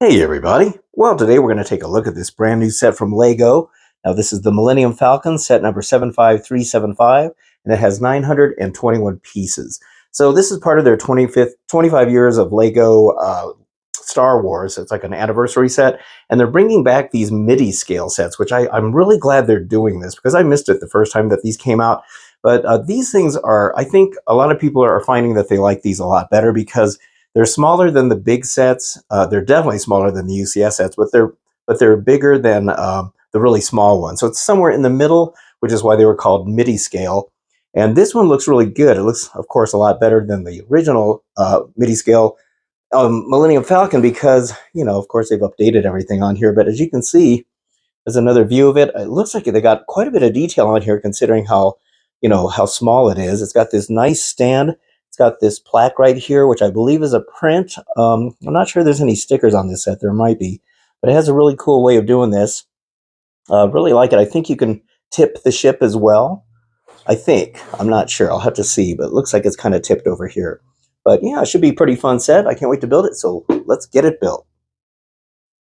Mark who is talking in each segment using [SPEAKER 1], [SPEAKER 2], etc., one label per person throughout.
[SPEAKER 1] Hey everybody! Well, today we're going to take a look at this brand new set from Lego. Now, this is the Millennium Falcon set number 75375, and it has 921 pieces. So this is part of their 25 years of Lego Star Wars. It's like an anniversary set, and they're bringing back these Midi Scale sets, which I'm really glad they're doing this because I missed it the first time that these came out. But these things are, I think a lot of people are finding that they like these a lot better because they're smaller than the big sets. They're definitely smaller than the UCS sets, but they're bigger than the really small ones. So it's somewhere in the middle, which is why they were called Midi Scale. And this one looks really good. It looks, of course, a lot better than the original Midi Scale Millennium Falcon because, of course, they've updated everything on here. But as you can see, there's another view of it. It looks like they got quite a bit of detail on here considering how small it is. It's got this nice stand. It's got this plaque right here, which I believe is a print. I'm not sure there's any stickers on this set. There might be, but it has a really cool way of doing this. Really like it. I think you can tip the ship as well. I think. I'm not sure. I'll have to see, but it looks like it's kind of tipped over here. But yeah, it should be a pretty fun set. I can't wait to build it, so let's get it built.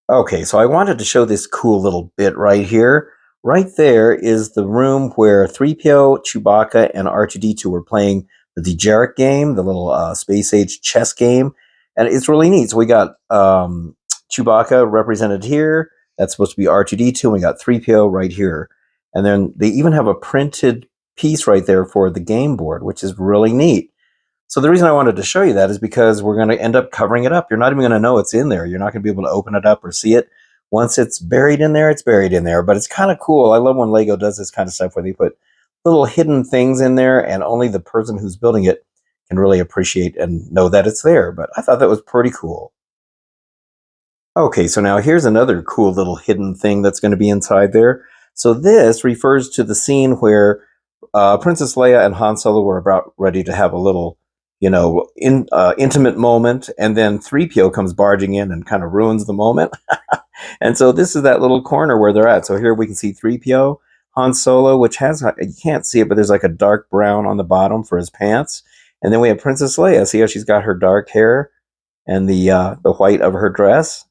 [SPEAKER 1] Okay, so I wanted to show this cool little bit right here. Right there is the room where 3PO, Chewbacca, and R2D2 were playing the Dejarik game, the little space age chess game. And it's really neat. So we got Chewbacca represented here. That's supposed to be R2D2. And we got 3PO right here. And then they even have a printed piece right there for the game board, which is really neat. So the reason I wanted to show you that is because we're going to end up covering it up. You're not even going to know it's in there. You're not going to be able to open it up or see it. Once it's buried in there, it's buried in there. But it's kind of cool. I love when Lego does this kind of stuff where they put little hidden things in there and only the person who's building it can really appreciate and know that it's there. But I thought that was pretty cool. Okay, so now here's another cool little hidden thing that's going to be inside there. So this refers to the scene where Princess Leia and Han Solo were about ready to have a little intimate moment, and then 3PO comes barging in and kind of ruins the moment. And so this is that little corner where they're at. So here we can see 3PO, Han Solo, which has, you can't see it, but there's like a dark brown on the bottom for his pants. And then we have Princess Leia. See how she's got her dark hair and the white of her dress.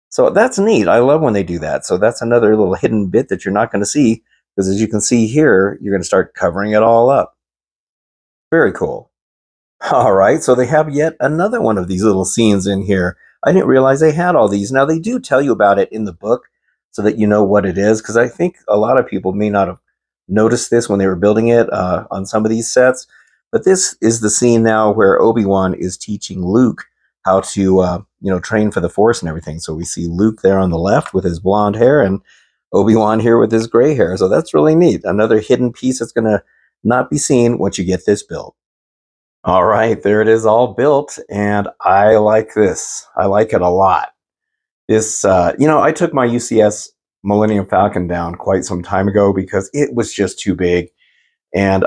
[SPEAKER 1] So that's neat. I love when they do that. So that's another little hidden bit that you're not going to see because as you can see here, you're going to start covering it all up. Very cool. All right, so they have yet another one of these little scenes in here. I didn't realize they had all these. Now, they do tell you about it in the book so that you know what it is, because I think a lot of people may not have noticed this when they were building it on some of these sets. But this is the scene now where Obi-Wan is teaching Luke how to, train for the Force and everything. So we see Luke there on the left with his blonde hair and Obi-Wan here with his gray hair. So that's really neat. Another hidden piece that's going to not be seen once you get this built. All right, there it is all built, and I like this. I like it a lot. This, I took my UCS Millennium Falcon down quite some time ago because it was just too big. And,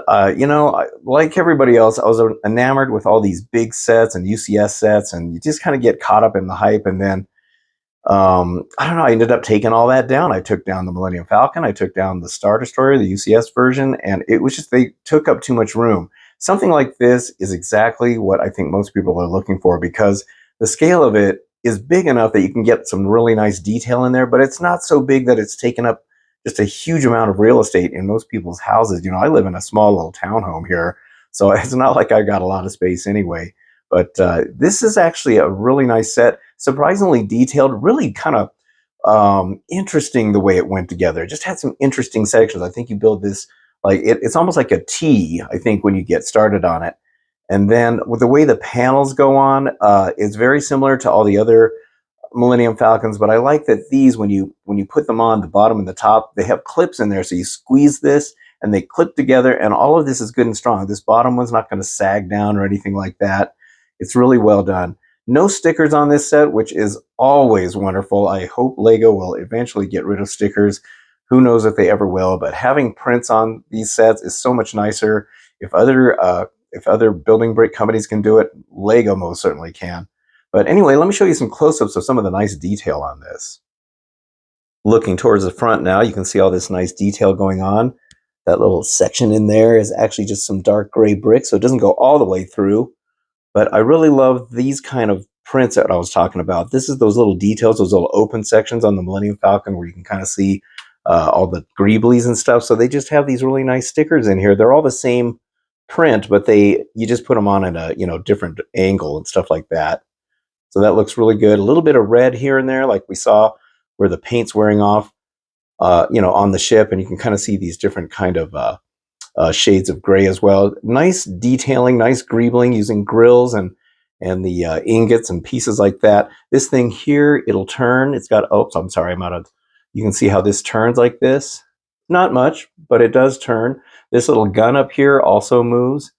[SPEAKER 1] like everybody else, I was enamored with all these big sets and UCS sets, and you just kind of get caught up in the hype. And then, I don't know, I ended up taking all that down. I took down the Millennium Falcon, I took down the Star Destroyer, the UCS version, and it was just, they took up too much room. Something like this is exactly what I think most people are looking for because the scale of it is big enough that you can get some really nice detail in there, but it's not so big that it's taken up just a huge amount of real estate in most people's houses. I live in a small little townhome here, so it's not like I got a lot of space anyway. But this is actually a really nice set, surprisingly detailed, really kind of interesting the way it went together. It just had some interesting sections. I think you build this like it's almost like a T, I think, when you get started on it. And then with the way the panels go on, it's very similar to all the other Millennium Falcons, but I like that these, when you put them on the bottom and the top, they have clips in there. So you squeeze this and they clip together, and all of this is good and strong. This bottom one's not going to sag down or anything like that. It's really well done. No stickers on this set, which is always wonderful. I hope Lego will eventually get rid of stickers. Who knows if they ever will, but having prints on these sets is so much nicer. If other building brick companies can do it, Lego most certainly can. But anyway, let me show you some close-ups of some of the nice detail on this. Looking towards the front now, you can see all this nice detail going on. That little section in there is actually just some dark gray brick, so it doesn't go all the way through. But I really love these kind of prints that I was talking about. This is those little details, those little open sections on the Millennium Falcon where you can kind of see all the greeblies and stuff. So they just have these really nice stickers in here. They're all the same print, but you just put them on at a different angle and stuff like that. So that looks really good. A little bit of red here and there, like we saw where the paint's wearing off, on the ship, and you can kind of see these different kind of shades of gray as well. Nice detailing, nice greebling using grills and the ingots and pieces like that. This thing here, it'll turn. It's got, oops, I'm sorry, I'm out of, you can see how this turns like this. Not much, but it does turn. This little gun up here also moves.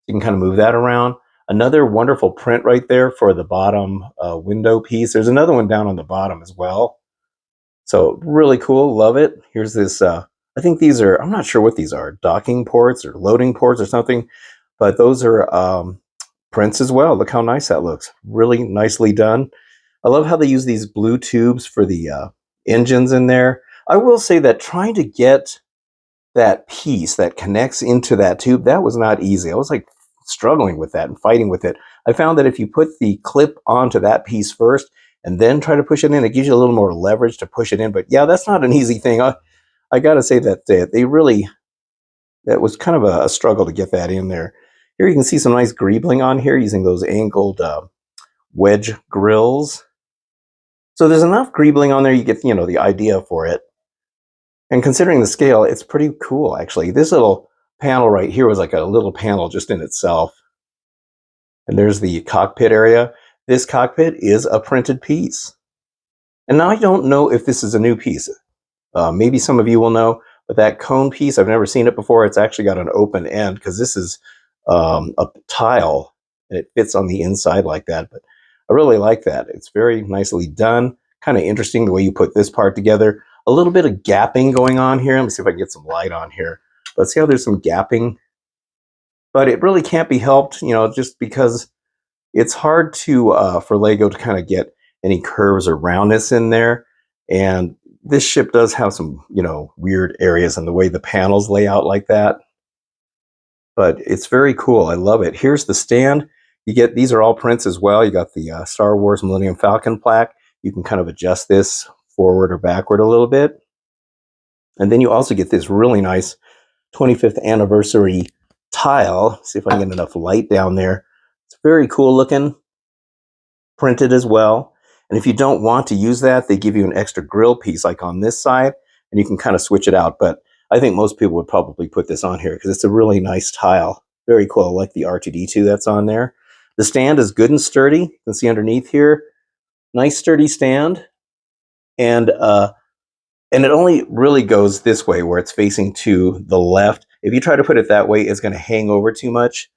[SPEAKER 1] You can kind of move that around. Another wonderful print right there for the bottom window piece. There's another one down on the bottom as well. So really cool, love it. Here's this, I think these are, I'm not sure what these are, docking ports or loading ports or something, but those are prints as well. Look how nice that looks. Really nicely done. I love how they use these blue tubes for the engines in there. I will say that trying to get that piece that connects into that tube, that was not easy. I was like struggling with that and fighting with it. I found that if you put the clip onto that piece first and then try to push it in, it gives you a little more leverage to push it in. But yeah, that's not an easy thing. I got to say that they really, that was kind of a struggle to get that in there. Here you can see some nice greebling on here using those angled wedge grills. So there's enough greebling on there, you get, the idea for it. And considering the scale, it's pretty cool, actually. This little panel right here was like a little panel just in itself. And there's the cockpit area. This cockpit is a printed piece. And now I don't know if this is a new piece. Maybe some of you will know, but that cone piece, I've never seen it before. It's actually got an open end because this is a tile and it fits on the inside like that. But I really like that. It's very nicely done. Kind of interesting the way you put this part together. A little bit of gapping going on here. Let me see if I can get some light on here. But see how there's some gapping? But it really can't be helped, just because it's hard to for Lego to kind of get any curves or roundness in there. And this ship does have some, weird areas in the way the panels lay out like that. But it's very cool. I love it. Here's the stand. You get, these are all prints as well. You got the Star Wars Millennium Falcon plaque. You can kind of adjust this forward or backward a little bit. And then you also get this really nice 25th anniversary tile. See if I can get enough light down there. It's very cool looking, printed as well. And if you don't want to use that, they give you an extra grill piece like on this side, and you can kind of switch it out. But I think most people would probably put this on here because it's a really nice tile. Very cool. I like the R2-D2 that's on there. The stand is good and sturdy. You can see underneath here, nice sturdy stand. And it only really goes this way where it's facing to the left. If you try to put it that way, it's going to hang over too much.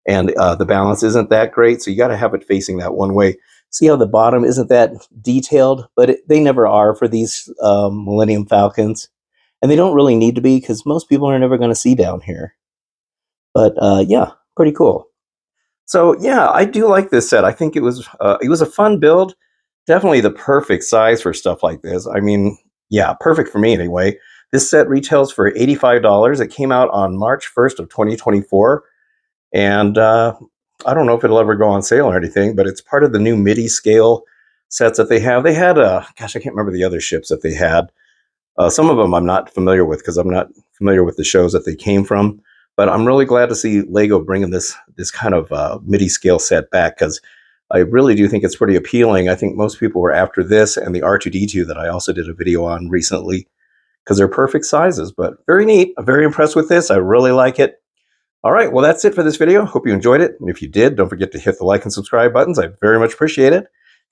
[SPEAKER 1] And the balance isn't that great. So you got to have it facing that one way. See how the bottom isn't that detailed? But they never are for these Millennium Falcons. And they don't really need to be because most people are never going to see down here. But yeah, pretty cool. So yeah, I do like this set. I think it was a fun build. Definitely the perfect size for stuff like this. I mean, yeah, perfect for me anyway. This set retails for $85. It came out on March 1st of 2024. And I don't know if it'll ever go on sale or anything, but it's part of the new Midi Scale sets that they have. They had, gosh, I can't remember the other ships that they had. Some of them I'm not familiar with because I'm not familiar with the shows that they came from. But I'm really glad to see Lego bringing this kind of Midi Scale set back because I really do think it's pretty appealing. I think most people were after this and the R2-D2 that I also did a video on recently because they're perfect sizes. But very neat. I'm very impressed with this. I really like it. All right, well, that's it for this video. Hope you enjoyed it. And if you did, don't forget to hit the like and subscribe buttons. I very much appreciate it.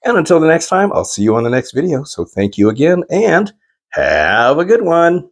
[SPEAKER 1] And until the next time, I'll see you on the next video. So thank you again and have a good one.